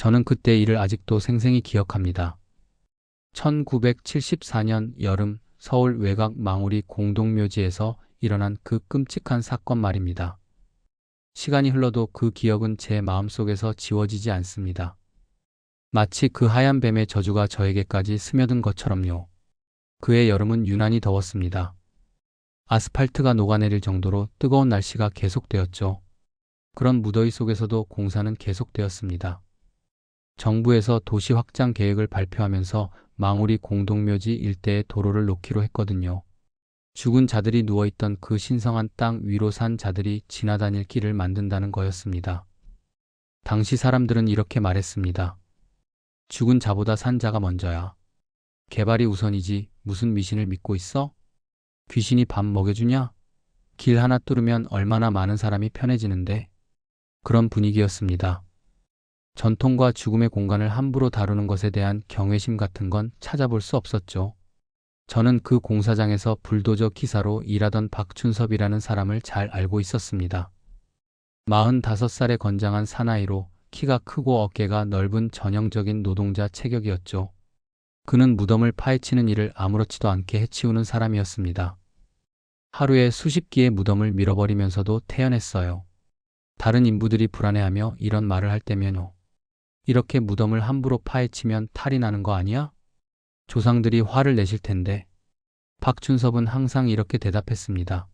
저는 그때 일을 아직도 생생히 기억합니다. 1974년 여름 서울 외곽 망우리 공동묘지에서 일어난 그 끔찍한 사건 말입니다. 시간이 흘러도 그 기억은 제 마음속에서 지워지지 않습니다. 마치 그 하얀 뱀의 저주가 저에게까지 스며든 것처럼요. 그해 여름은 유난히 더웠습니다. 아스팔트가 녹아내릴 정도로 뜨거운 날씨가 계속되었죠. 그런 무더위 속에서도 공사는 계속되었습니다. 정부에서 도시 확장 계획을 발표하면서 망우리 공동묘지 일대의 도로를 놓기로 했거든요. 죽은 자들이 누워있던 그 신성한 땅 위로 산 자들이 지나다닐 길을 만든다는 거였습니다. 당시 사람들은 이렇게 말했습니다. 죽은 자보다 산 자가 먼저야. 개발이 우선이지 무슨 미신을 믿고 있어? 귀신이 밥 먹여주냐? 길 하나 뚫으면 얼마나 많은 사람이 편해지는데. 그런 분위기였습니다. 전통과 죽음의 공간을 함부로 다루는 것에 대한 경외심 같은 건 찾아볼 수 없었죠. 저는 그 공사장에서 불도저 기사로 일하던 박춘섭이라는 사람을 잘 알고 있었습니다. 45살의 건장한 사나이로 키가 크고 어깨가 넓은 전형적인 노동자 체격이었죠. 그는 무덤을 파헤치는 일을 아무렇지도 않게 해치우는 사람이었습니다. 하루에 수십 기의 무덤을 밀어버리면서도 태연했어요. 다른 인부들이 불안해하며 이런 말을 할 때면요. 이렇게 무덤을 함부로 파헤치면 탈이 나는 거 아니야? 조상들이 화를 내실 텐데. 박춘섭은 항상 이렇게 대답했습니다.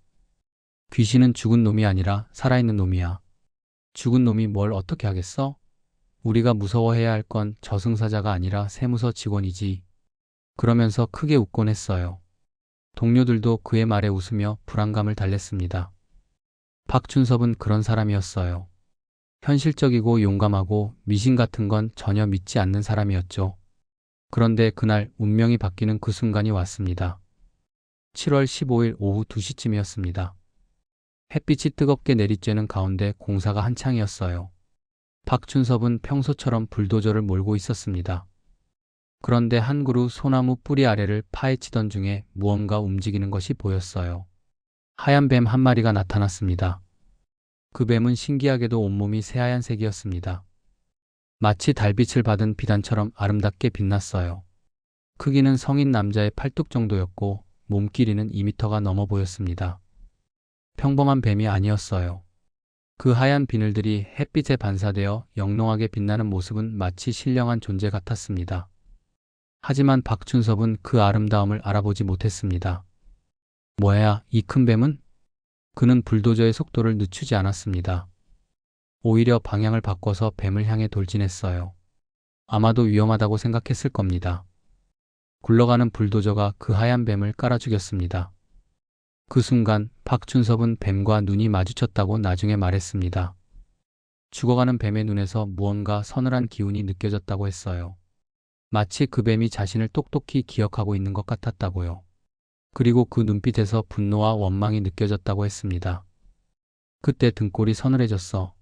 귀신은 죽은 놈이 아니라 살아있는 놈이야. 죽은 놈이 뭘 어떻게 하겠어? 우리가 무서워해야 할 건 저승사자가 아니라 세무서 직원이지. 그러면서 크게 웃곤 했어요. 동료들도 그의 말에 웃으며 불안감을 달랬습니다. 박춘섭은 그런 사람이었어요. 현실적이고 용감하고 미신 같은 건 전혀 믿지 않는 사람이었죠. 그런데 그날 운명이 바뀌는 그 순간이 왔습니다. 7월 15일 오후 2시쯤이었습니다. 햇빛이 뜨겁게 내리쬐는 가운데 공사가 한창이었어요. 박춘섭은 평소처럼 불도저를 몰고 있었습니다. 그런데 한 그루 소나무 뿌리 아래를 파헤치던 중에 무언가 움직이는 것이 보였어요. 하얀 뱀 한 마리가 나타났습니다. 그 뱀은 신기하게도 온몸이 새하얀색이었습니다. 마치 달빛을 받은 비단처럼 아름답게 빛났어요. 크기는 성인 남자의 팔뚝 정도였고 몸 길이는 2미터가 넘어 보였습니다. 평범한 뱀이 아니었어요. 그 하얀 비늘들이 햇빛에 반사되어 영롱하게 빛나는 모습은 마치 신령한 존재 같았습니다. 하지만 박춘섭은 그 아름다움을 알아보지 못했습니다. 뭐야, 이 큰 뱀은? 그는 불도저의 속도를 늦추지 않았습니다. 오히려 방향을 바꿔서 뱀을 향해 돌진했어요. 아마도 위험하다고 생각했을 겁니다. 굴러가는 불도저가 그 하얀 뱀을 깔아 죽였습니다. 그 순간 박춘섭은 뱀과 눈이 마주쳤다고 나중에 말했습니다. 죽어가는 뱀의 눈에서 무언가 서늘한 기운이 느껴졌다고 했어요. 마치 그 뱀이 자신을 똑똑히 기억하고 있는 것 같았다고요. 그리고 그 눈빛에서 분노와 원망이 느껴졌다고 했습니다. 그때 등골이 서늘해졌어.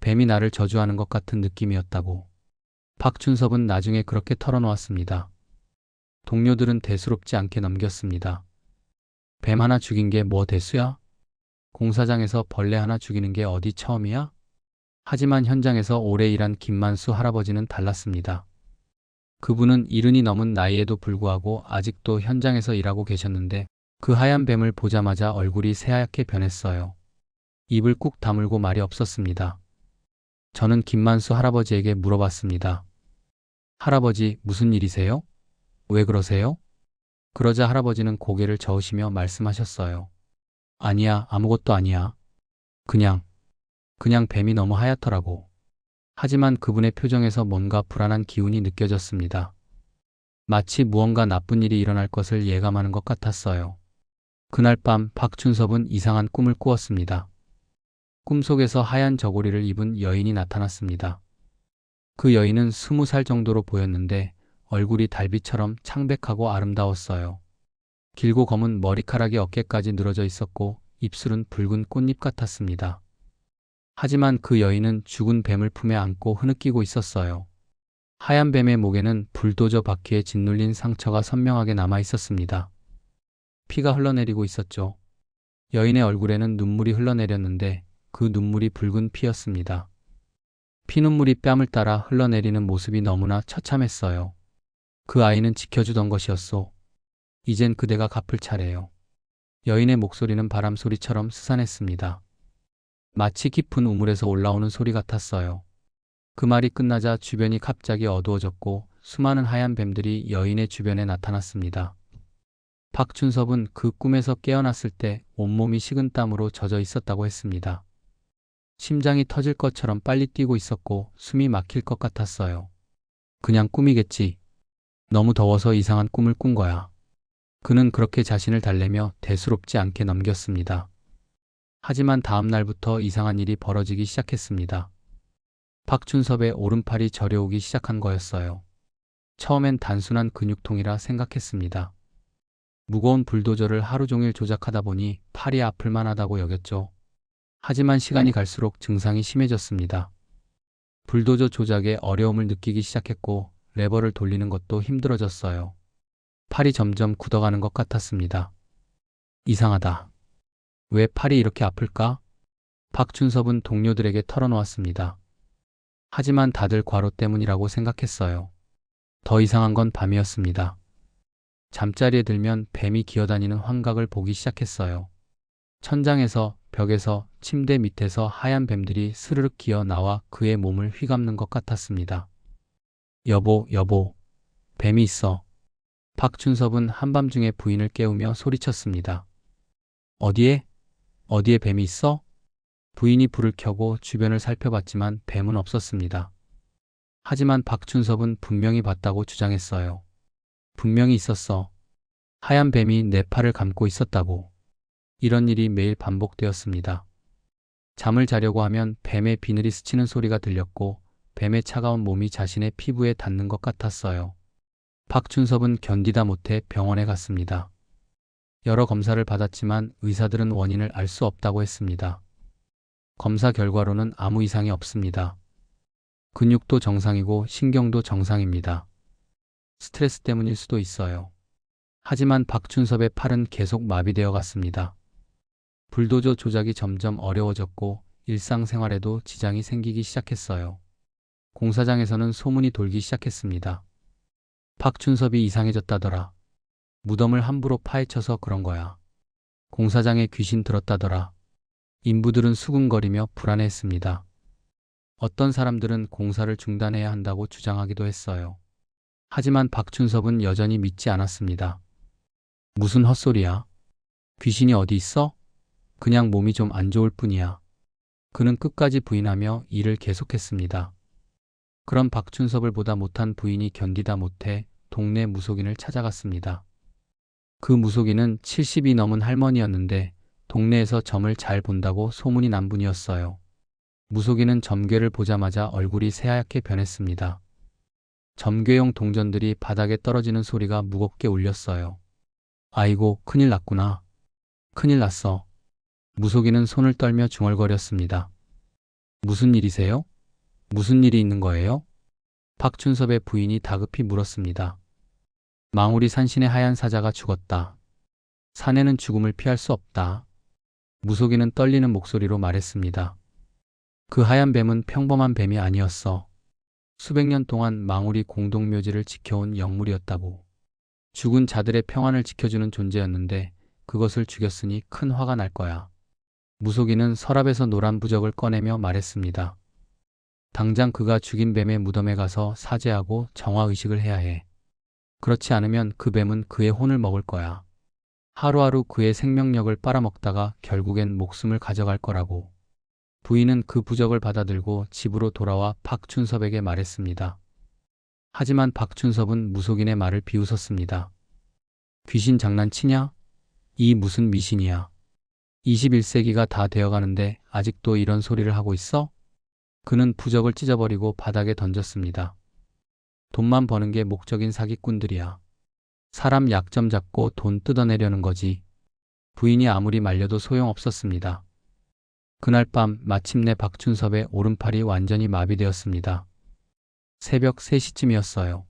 뱀이 나를 저주하는 것 같은 느낌이었다고. 박춘섭은 나중에 그렇게 털어놓았습니다. 동료들은 대수롭지 않게 넘겼습니다. 뱀 하나 죽인 게 뭐 대수야? 공사장에서 벌레 하나 죽이는 게 어디 처음이야? 하지만 현장에서 오래 일한 김만수 할아버지는 달랐습니다. 그분은 70이 넘은 나이에도 불구하고 아직도 현장에서 일하고 계셨는데 그 하얀 뱀을 보자마자 얼굴이 새하얗게 변했어요. 입을 꾹 다물고 말이 없었습니다. 저는 김만수 할아버지에게 물어봤습니다. 할아버지, 무슨 일이세요? 왜 그러세요? 그러자 할아버지는 고개를 저으시며 말씀하셨어요. 아니야, 아무것도 아니야. 그냥 뱀이 너무 하얗더라고. 하지만 그분의 표정에서 뭔가 불안한 기운이 느껴졌습니다. 마치 무언가 나쁜 일이 일어날 것을 예감하는 것 같았어요. 그날 밤 박춘섭은 이상한 꿈을 꾸었습니다. 꿈속에서 하얀 저고리를 입은 여인이 나타났습니다. 그 여인은 20살 정도로 보였는데 얼굴이 달빛처럼 창백하고 아름다웠어요. 길고 검은 머리카락이 어깨까지 늘어져 있었고 입술은 붉은 꽃잎 같았습니다. 하지만 그 여인은 죽은 뱀을 품에 안고 흐느끼고 있었어요. 하얀 뱀의 목에는 불도저 바퀴에 짓눌린 상처가 선명하게 남아 있었습니다. 피가 흘러내리고 있었죠. 여인의 얼굴에는 눈물이 흘러내렸는데 그 눈물이 붉은 피였습니다. 피눈물이 뺨을 따라 흘러내리는 모습이 너무나 처참했어요. 그 아이는 지켜주던 것이었소. 이젠 그대가 갚을 차례요. 여인의 목소리는 바람소리처럼 스산했습니다. 마치 깊은 우물에서 올라오는 소리 같았어요. 그 말이 끝나자 주변이 갑자기 어두워졌고 수많은 하얀 뱀들이 여인의 주변에 나타났습니다. 박준섭은 그 꿈에서 깨어났을 때 온몸이 식은땀으로 젖어 있었다고 했습니다. 심장이 터질 것처럼 빨리 뛰고 있었고 숨이 막힐 것 같았어요. 그냥 꿈이겠지. 너무 더워서 이상한 꿈을 꾼 거야. 그는 그렇게 자신을 달래며 대수롭지 않게 넘겼습니다. 하지만 다음 날부터 이상한 일이 벌어지기 시작했습니다. 박준섭의 오른팔이 저려오기 시작한 거였어요. 처음엔 단순한 근육통이라 생각했습니다. 무거운 불도저를 하루 종일 조작하다 보니 팔이 아플 만하다고 여겼죠. 하지만 시간이 갈수록 증상이 심해졌습니다. 불도저 조작에 어려움을 느끼기 시작했고 레버를 돌리는 것도 힘들어졌어요. 팔이 점점 굳어가는 것 같았습니다. 이상하다. 왜 팔이 이렇게 아플까? 박준섭은 동료들에게 털어놓았습니다. 하지만 다들 과로 때문이라고 생각했어요. 더 이상한 건 밤이었습니다. 잠자리에 들면 뱀이 기어다니는 환각을 보기 시작했어요. 천장에서, 벽에서, 침대 밑에서 하얀 뱀들이 스르륵 기어 나와 그의 몸을 휘감는 것 같았습니다. 여보, 여보, 뱀이 있어. 박준섭은 한밤중에 부인을 깨우며 소리쳤습니다. 어디에? 어디에 뱀이 있어? 부인이 불을 켜고 주변을 살펴봤지만 뱀은 없었습니다. 하지만 박준섭은 분명히 봤다고 주장했어요. 분명히 있었어. 하얀 뱀이 내 팔을 감고 있었다고. 이런 일이 매일 반복되었습니다. 잠을 자려고 하면 뱀의 비늘이 스치는 소리가 들렸고 뱀의 차가운 몸이 자신의 피부에 닿는 것 같았어요. 박준섭은 견디다 못해 병원에 갔습니다. 여러 검사를 받았지만 의사들은 원인을 알 수 없다고 했습니다. 검사 결과로는 아무 이상이 없습니다. 근육도 정상이고 신경도 정상입니다. 스트레스 때문일 수도 있어요. 하지만 박준섭의 팔은 계속 마비되어 갔습니다. 불도저 조작이 점점 어려워졌고 일상생활에도 지장이 생기기 시작했어요. 공사장에서는 소문이 돌기 시작했습니다. 박준섭이 이상해졌다더라. 무덤을 함부로 파헤쳐서 그런 거야. 공사장에 귀신 들었다더라. 인부들은 수군거리며 불안해했습니다. 어떤 사람들은 공사를 중단해야 한다고 주장하기도 했어요. 하지만 박준섭은 여전히 믿지 않았습니다. 무슨 헛소리야? 귀신이 어디 있어? 그냥 몸이 좀 안 좋을 뿐이야. 그는 끝까지 부인하며 일을 계속했습니다. 그런 박준섭을 보다 못한 부인이 견디다 못해 동네 무속인을 찾아갔습니다. 그 무속인은 70이 넘은 할머니였는데 동네에서 점을 잘 본다고 소문이 난 분이었어요. 무속인은 점괘를 보자마자 얼굴이 새하얗게 변했습니다. 점괘용 동전들이 바닥에 떨어지는 소리가 무겁게 울렸어요. 아이고, 큰일 났구나. 큰일 났어. 무속인은 손을 떨며 중얼거렸습니다. 무슨 일이세요? 무슨 일이 있는 거예요? 박준섭의 부인이 다급히 물었습니다. 망우리 산신의 하얀 사자가 죽었다. 사내는 죽음을 피할 수 없다. 무속인은 떨리는 목소리로 말했습니다. 그 하얀 뱀은 평범한 뱀이 아니었어. 수백 년 동안 망우리 공동묘지를 지켜온 영물이었다고. 죽은 자들의 평안을 지켜주는 존재였는데 그것을 죽였으니 큰 화가 날 거야. 무속인은 서랍에서 노란 부적을 꺼내며 말했습니다. 당장 그가 죽인 뱀의 무덤에 가서 사죄하고 정화의식을 해야 해. 그렇지 않으면 그 뱀은 그의 혼을 먹을 거야. 하루하루 그의 생명력을 빨아먹다가 결국엔 목숨을 가져갈 거라고. 부인은 그 부적을 받아들고 집으로 돌아와 박준섭에게 말했습니다. 하지만 박준섭은 무속인의 말을 비웃었습니다. 귀신 장난치냐? 이 무슨 미신이야. 21세기가 다 되어가는데 아직도 이런 소리를 하고 있어? 그는 부적을 찢어버리고 바닥에 던졌습니다. 돈만 버는 게 목적인 사기꾼들이야. 사람 약점 잡고 돈 뜯어내려는 거지. 부인이 아무리 말려도 소용없었습니다. 그날 밤 마침내 박준섭의 오른팔이 완전히 마비되었습니다. 새벽 3시쯤이었어요.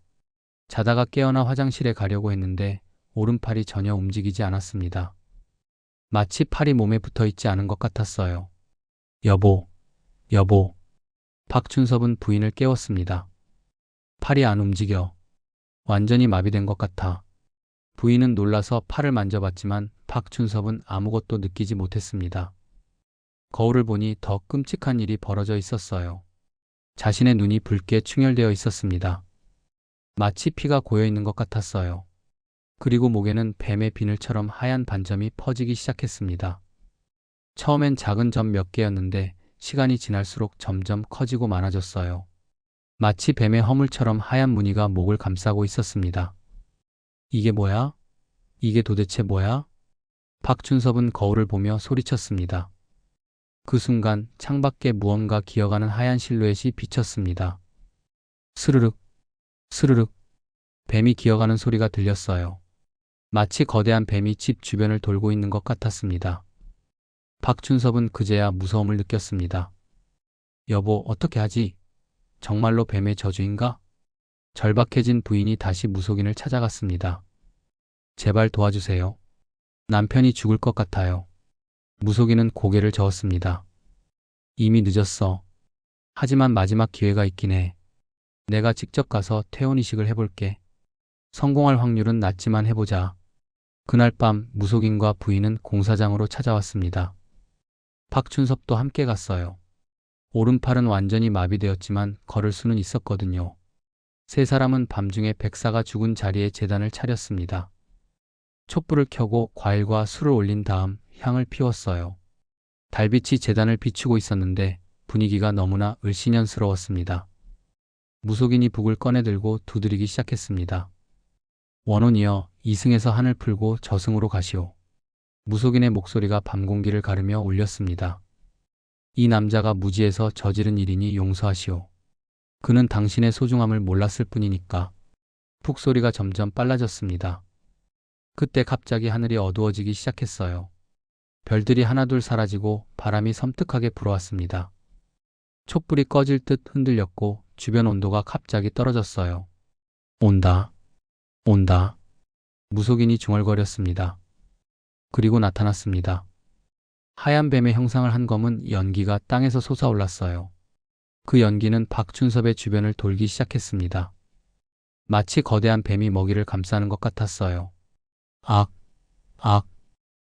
자다가 깨어나 화장실에 가려고 했는데 오른팔이 전혀 움직이지 않았습니다. 마치 팔이 몸에 붙어 있지 않은 것 같았어요. 여보, 여보. 박춘섭은 부인을 깨웠습니다. 팔이 안 움직여. 완전히 마비된 것 같아. 부인은 놀라서 팔을 만져봤지만 박춘섭은 아무것도 느끼지 못했습니다. 거울을 보니 더 끔찍한 일이 벌어져 있었어요. 자신의 눈이 붉게 충혈되어 있었습니다. 마치 피가 고여 있는 것 같았어요. 그리고 목에는 뱀의 비늘처럼 하얀 반점이 퍼지기 시작했습니다. 처음엔 작은 점 몇 개였는데 시간이 지날수록 점점 커지고 많아졌어요. 마치 뱀의 허물처럼 하얀 무늬가 목을 감싸고 있었습니다. 이게 뭐야? 이게 도대체 뭐야? 박춘섭은 거울을 보며 소리쳤습니다. 그 순간 창밖에 무언가 기어가는 하얀 실루엣이 비쳤습니다. 스르륵, 스르륵, 뱀이 기어가는 소리가 들렸어요. 마치 거대한 뱀이 집 주변을 돌고 있는 것 같았습니다. 박춘섭은 그제야 무서움을 느꼈습니다. 여보, 어떻게 하지? 정말로 뱀의 저주인가? 절박해진 부인이 다시 무속인을 찾아갔습니다. 제발 도와주세요. 남편이 죽을 것 같아요. 무속인은 고개를 저었습니다. 이미 늦었어. 하지만 마지막 기회가 있긴 해. 내가 직접 가서 퇴원이식을 해볼게. 성공할 확률은 낮지만 해보자. 그날 밤 무속인과 부인은 공사장으로 찾아왔습니다. 박춘섭도 함께 갔어요. 오른팔은 완전히 마비되었지만 걸을 수는 있었거든요. 세 사람은 밤중에 백사가 죽은 자리에 제단을 차렸습니다. 촛불을 켜고 과일과 술을 올린 다음 향을 피웠어요. 달빛이 제단을 비추고 있었는데 분위기가 너무나 을씨년스러웠습니다. 무속인이 북을 꺼내들고 두드리기 시작했습니다. 원혼이여, 이승에서 한을 풀고 저승으로 가시오. 무속인의 목소리가 밤 공기를 가르며 울렸습니다. 이 남자가 무지해서 저지른 일이니 용서하시오. 그는 당신의 소중함을 몰랐을 뿐이니까. 푹 소리가 점점 빨라졌습니다. 그때 갑자기 하늘이 어두워지기 시작했어요. 별들이 하나둘 사라지고 바람이 섬뜩하게 불어왔습니다. 촛불이 꺼질 듯 흔들렸고 주변 온도가 갑자기 떨어졌어요. 온다. 온다. 무속인이 중얼거렸습니다. 그리고 나타났습니다. 하얀 뱀의 형상을 한 검은 연기가 땅에서 솟아올랐어요. 그 연기는 박춘섭의 주변을 돌기 시작했습니다. 마치 거대한 뱀이 먹이를 감싸는 것 같았어요. 악, 악.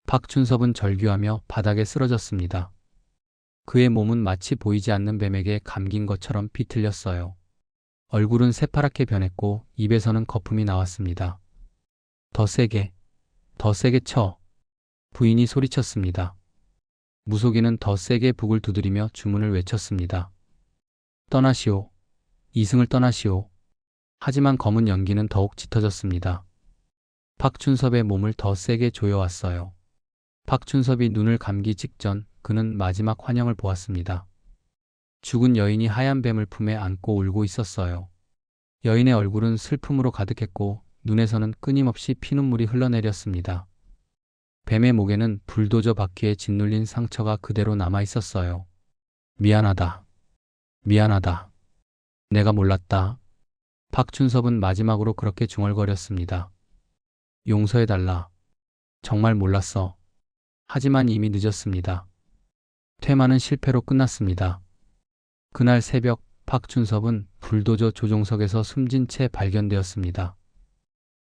박춘섭은 절규하며 바닥에 쓰러졌습니다. 그의 몸은 마치 보이지 않는 뱀에게 감긴 것처럼 비틀렸어요. 얼굴은 새파랗게 변했고 입에서는 거품이 나왔습니다. 더 세게, 더 세게 쳐. 부인이 소리쳤습니다. 무속인은 더 세게 북을 두드리며 주문을 외쳤습니다. 떠나시오. 이승을 떠나시오. 하지만 검은 연기는 더욱 짙어졌습니다. 박춘섭의 몸을 더 세게 조여왔어요. 박춘섭이 눈을 감기 직전 그는 마지막 환영을 보았습니다. 죽은 여인이 하얀 뱀을 품에 안고 울고 있었어요. 여인의 얼굴은 슬픔으로 가득했고 눈에서는 끊임없이 피눈물이 흘러내렸습니다. 뱀의 목에는 불도저 바퀴에 짓눌린 상처가 그대로 남아 있었어요. 미안하다. 미안하다. 내가 몰랐다. 박춘섭은 마지막으로 그렇게 중얼거렸습니다. 용서해달라. 정말 몰랐어. 하지만 이미 늦었습니다. 퇴마는 실패로 끝났습니다. 그날 새벽 박춘섭은 불도저 조종석에서 숨진 채 발견되었습니다.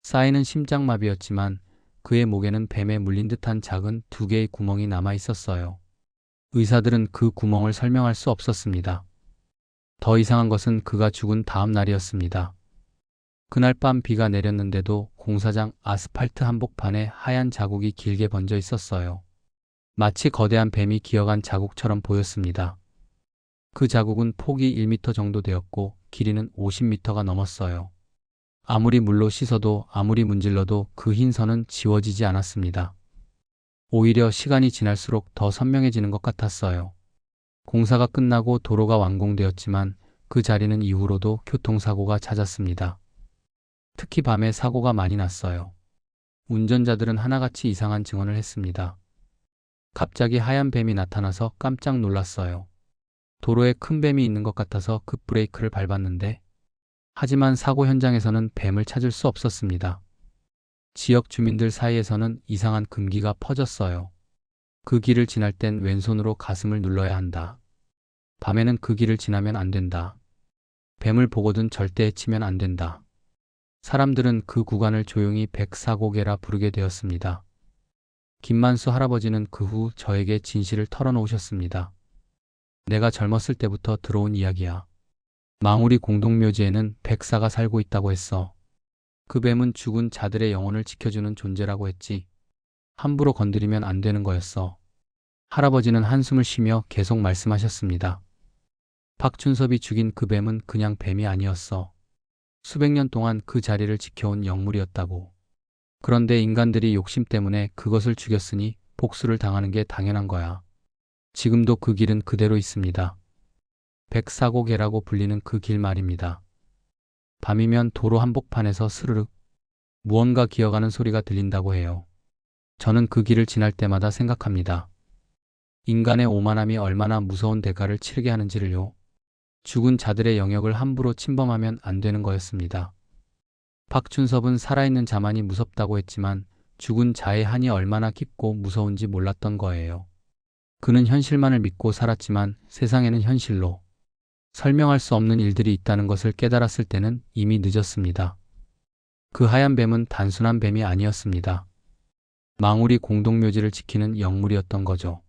쌓이는 심장마비였지만 그의 목에는 뱀에 물린 듯한 작은 2개의 구멍이 남아 있었어요. 의사들은 그 구멍을 설명할 수 없었습니다. 더 이상한 것은 그가 죽은 다음 날이었습니다. 그날 밤 비가 내렸는데도 공사장 아스팔트 한복판에 하얀 자국이 길게 번져 있었어요. 마치 거대한 뱀이 기어간 자국처럼 보였습니다. 그 자국은 폭이 1m 정도 되었고 길이는 50m가 넘었어요. 아무리 물로 씻어도 아무리 문질러도 그 흰 선은 지워지지 않았습니다. 오히려 시간이 지날수록 더 선명해지는 것 같았어요. 공사가 끝나고 도로가 완공되었지만 그 자리는 이후로도 교통사고가 잦았습니다. 특히 밤에 사고가 많이 났어요. 운전자들은 하나같이 이상한 증언을 했습니다. 갑자기 하얀 뱀이 나타나서 깜짝 놀랐어요. 도로에 큰 뱀이 있는 것 같아서 급브레이크를 밟았는데 하지만 사고 현장에서는 뱀을 찾을 수 없었습니다. 지역 주민들 사이에서는 이상한 금기가 퍼졌어요. 그 길을 지날 땐 왼손으로 가슴을 눌러야 한다. 밤에는 그 길을 지나면 안 된다. 뱀을 보거든 절대 해치면 안 된다. 사람들은 그 구간을 조용히 백사고개라 부르게 되었습니다. 김만수 할아버지는 그 후 저에게 진실을 털어놓으셨습니다. 내가 젊었을 때부터 들어온 이야기야. 망우리 공동묘지에는 백사가 살고 있다고 했어. 그 뱀은 죽은 자들의 영혼을 지켜주는 존재라고 했지. 함부로 건드리면 안 되는 거였어. 할아버지는 한숨을 쉬며 계속 말씀하셨습니다. 박준섭이 죽인 그 뱀은 그냥 뱀이 아니었어. 수백 년 동안 그 자리를 지켜온 영물이었다고. 그런데 인간들이 욕심 때문에 그것을 죽였으니 복수를 당하는 게 당연한 거야. 지금도 그 길은 그대로 있습니다. 백사고개라고 불리는 그 길 말입니다. 밤이면 도로 한복판에서 스르륵 무언가 기어가는 소리가 들린다고 해요. 저는 그 길을 지날 때마다 생각합니다. 인간의 오만함이 얼마나 무서운 대가를 치르게 하는지를요. 죽은 자들의 영역을 함부로 침범하면 안 되는 거였습니다. 박준섭은 살아있는 자만이 무섭다고 했지만 죽은 자의 한이 얼마나 깊고 무서운지 몰랐던 거예요. 그는 현실만을 믿고 살았지만 세상에는 현실로 설명할 수 없는 일들이 있다는 것을 깨달았을 때는 이미 늦었습니다. 그 하얀 뱀은 단순한 뱀이 아니었습니다. 망우리 공동묘지를 지키는 영물이었던 거죠.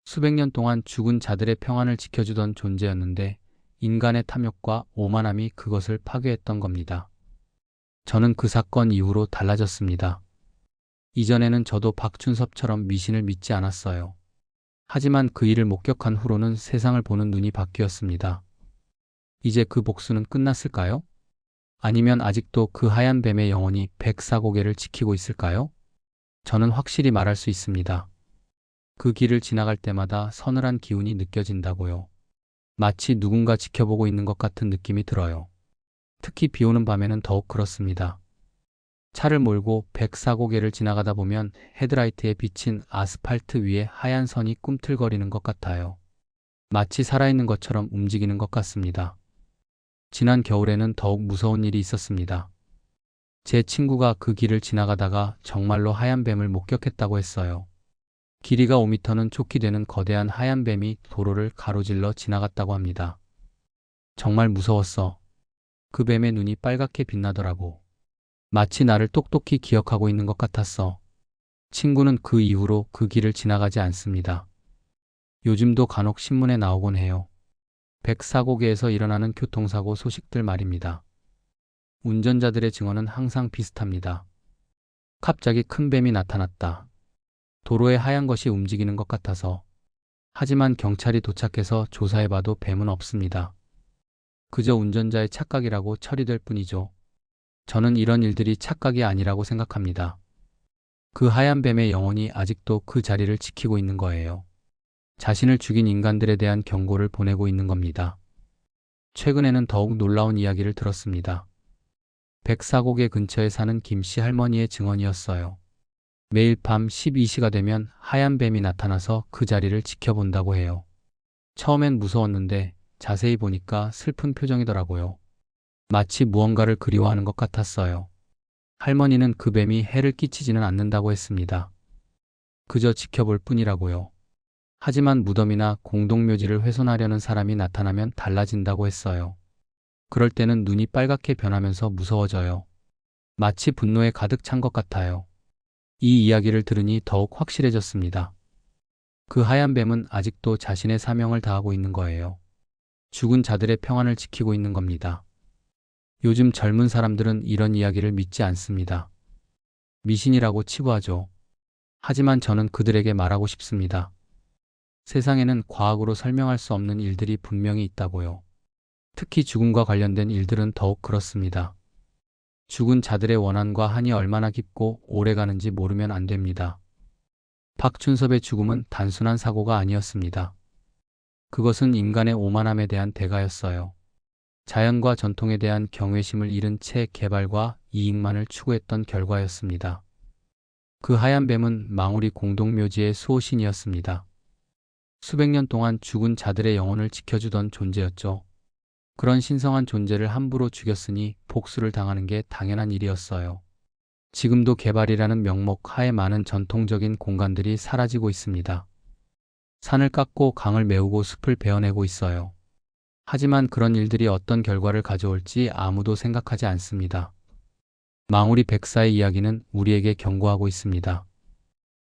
수백 년 동안 죽은 자들의 평안을 지켜주던 존재였는데 인간의 탐욕과 오만함이 그것을 파괴했던 겁니다. 저는 그 사건 이후로 달라졌습니다. 이전에는 저도 박준섭처럼 미신을 믿지 않았어요. 하지만 그 일을 목격한 후로는 세상을 보는 눈이 바뀌었습니다. 이제 그 복수는 끝났을까요? 아니면 아직도 그 하얀 뱀의 영혼이 백사고개를 지키고 있을까요? 저는 확실히 말할 수 있습니다. 그 길을 지나갈 때마다 서늘한 기운이 느껴진다고요. 마치 누군가 지켜보고 있는 것 같은 느낌이 들어요. 특히 비 오는 밤에는 더욱 그렇습니다. 차를 몰고 백사고개를 지나가다 보면 헤드라이트에 비친 아스팔트 위에 하얀 선이 꿈틀거리는 것 같아요. 마치 살아있는 것처럼 움직이는 것 같습니다. 지난 겨울에는 더욱 무서운 일이 있었습니다. 제 친구가 그 길을 지나가다가 정말로 하얀 뱀을 목격했다고 했어요. 길이가 5m는 촉이 되는 거대한 하얀 뱀이 도로를 가로질러 지나갔다고 합니다. 정말 무서웠어. 그 뱀의 눈이 빨갛게 빛나더라고. 마치 나를 똑똑히 기억하고 있는 것 같았어. 친구는 그 이후로 그 길을 지나가지 않습니다. 요즘도 간혹 신문에 나오곤 해요. 백사고개에서 일어나는 교통사고 소식들 말입니다. 운전자들의 증언은 항상 비슷합니다. 갑자기 큰 뱀이 나타났다. 도로에 하얀 것이 움직이는 것 같아서. 하지만 경찰이 도착해서 조사해봐도 뱀은 없습니다. 그저 운전자의 착각이라고 처리될 뿐이죠. 저는 이런 일들이 착각이 아니라고 생각합니다. 그 하얀 뱀의 영혼이 아직도 그 자리를 지키고 있는 거예요. 자신을 죽인 인간들에 대한 경고를 보내고 있는 겁니다. 최근에는 더욱 놀라운 이야기를 들었습니다. 백사고개 근처에 사는 김씨 할머니의 증언이었어요. 매일 밤 12시가 되면 하얀 뱀이 나타나서 그 자리를 지켜본다고 해요. 처음엔 무서웠는데 자세히 보니까 슬픈 표정이더라고요. 마치 무언가를 그리워하는 것 같았어요. 할머니는 그 뱀이 해를 끼치지는 않는다고 했습니다. 그저 지켜볼 뿐이라고요. 하지만 무덤이나 공동묘지를 훼손하려는 사람이 나타나면 달라진다고 했어요. 그럴 때는 눈이 빨갛게 변하면서 무서워져요. 마치 분노에 가득 찬 것 같아요. 이 이야기를 들으니 더욱 확실해졌습니다. 그 하얀 뱀은 아직도 자신의 사명을 다하고 있는 거예요. 죽은 자들의 평안을 지키고 있는 겁니다. 요즘 젊은 사람들은 이런 이야기를 믿지 않습니다. 미신이라고 치부하죠. 하지만 저는 그들에게 말하고 싶습니다. 세상에는 과학으로 설명할 수 없는 일들이 분명히 있다고요. 특히 죽음과 관련된 일들은 더욱 그렇습니다. 죽은 자들의 원한과 한이 얼마나 깊고 오래 가는지 모르면 안 됩니다. 박준섭의 죽음은 단순한 사고가 아니었습니다. 그것은 인간의 오만함에 대한 대가였어요. 자연과 전통에 대한 경외심을 잃은 채 개발과 이익만을 추구했던 결과였습니다. 그 하얀 뱀은 망우리 공동묘지의 수호신이었습니다. 수백 년 동안 죽은 자들의 영혼을 지켜주던 존재였죠. 그런 신성한 존재를 함부로 죽였으니 복수를 당하는 게 당연한 일이었어요. 지금도 개발이라는 명목 하에 많은 전통적인 공간들이 사라지고 있습니다. 산을 깎고 강을 메우고 숲을 베어내고 있어요. 하지만 그런 일들이 어떤 결과를 가져올지 아무도 생각하지 않습니다. 망우리 백사의 이야기는 우리에게 경고하고 있습니다.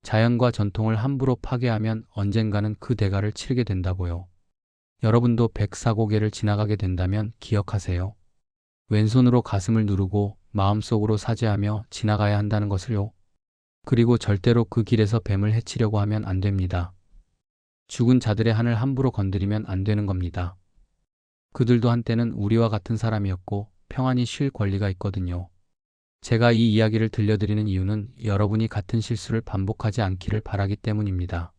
자연과 전통을 함부로 파괴하면 언젠가는 그 대가를 치르게 된다고요. 여러분도 백사고개를 지나가게 된다면 기억하세요. 왼손으로 가슴을 누르고 마음속으로 사죄하며 지나가야 한다는 것을요. 그리고 절대로 그 길에서 뱀을 해치려고 하면 안 됩니다. 죽은 자들의 한을 함부로 건드리면 안 되는 겁니다. 그들도 한때는 우리와 같은 사람이었고 평안히 쉴 권리가 있거든요. 제가 이 이야기를 들려드리는 이유는 여러분이 같은 실수를 반복하지 않기를 바라기 때문입니다.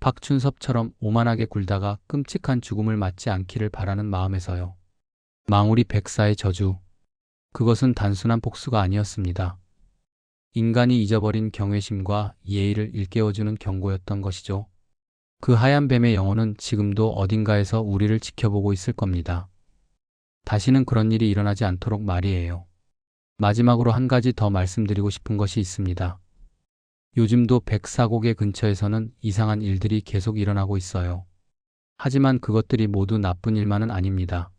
박춘섭처럼 오만하게 굴다가 끔찍한 죽음을 맞지 않기를 바라는 마음에서요. 망우리 백사의 저주. 그것은 단순한 복수가 아니었습니다. 인간이 잊어버린 경외심과 예의를 일깨워주는 경고였던 것이죠. 그 하얀 뱀의 영혼은 지금도 어딘가에서 우리를 지켜보고 있을 겁니다. 다시는 그런 일이 일어나지 않도록 말이에요. 마지막으로 한 가지 더 말씀드리고 싶은 것이 있습니다. 요즘도 백사고개 근처에서는 이상한 일들이 계속 일어나고 있어요. 하지만 그것들이 모두 나쁜 일만은 아닙니다.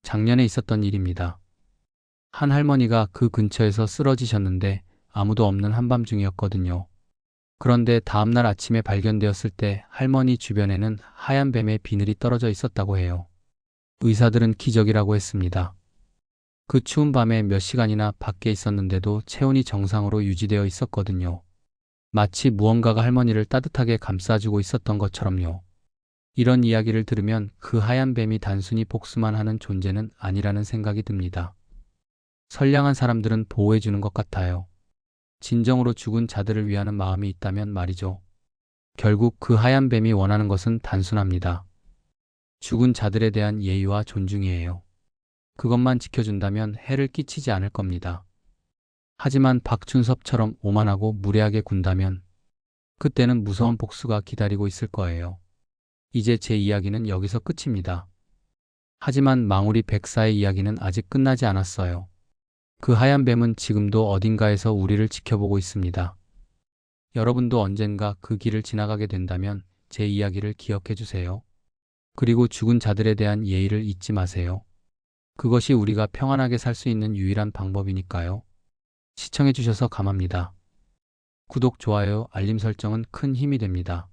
작년에 있었던 일입니다. 한 할머니가 그 근처에서 쓰러지셨는데 아무도 없는 한밤중이었거든요. 그런데 다음날 아침에 발견되었을 때 할머니 주변에는 하얀 뱀의 비늘이 떨어져 있었다고 해요. 의사들은 기적이라고 했습니다. 그 추운 밤에 몇 시간이나 밖에 있었는데도 체온이 정상으로 유지되어 있었거든요. 마치 무언가가 할머니를 따뜻하게 감싸주고 있었던 것처럼요. 이런 이야기를 들으면 그 하얀 뱀이 단순히 복수만 하는 존재는 아니라는 생각이 듭니다. 선량한 사람들은 보호해주는 것 같아요. 진정으로 죽은 자들을 위하는 마음이 있다면 말이죠. 결국 그 하얀 뱀이 원하는 것은 단순합니다. 죽은 자들에 대한 예의와 존중이에요. 그것만 지켜준다면 해를 끼치지 않을 겁니다. 하지만 박춘섭처럼 오만하고 무례하게 군다면 그때는 무서운 복수가 기다리고 있을 거예요. 이제 제 이야기는 여기서 끝입니다. 하지만 망우리 백사의 이야기는 아직 끝나지 않았어요. 그 하얀 뱀은 지금도 어딘가에서 우리를 지켜보고 있습니다. 여러분도 언젠가 그 길을 지나가게 된다면 제 이야기를 기억해 주세요. 그리고 죽은 자들에 대한 예의를 잊지 마세요. 그것이 우리가 평안하게 살 수 있는 유일한 방법이니까요. 시청해 주셔서 감사합니다. 구독, 좋아요, 알림 설정은 큰 힘이 됩니다.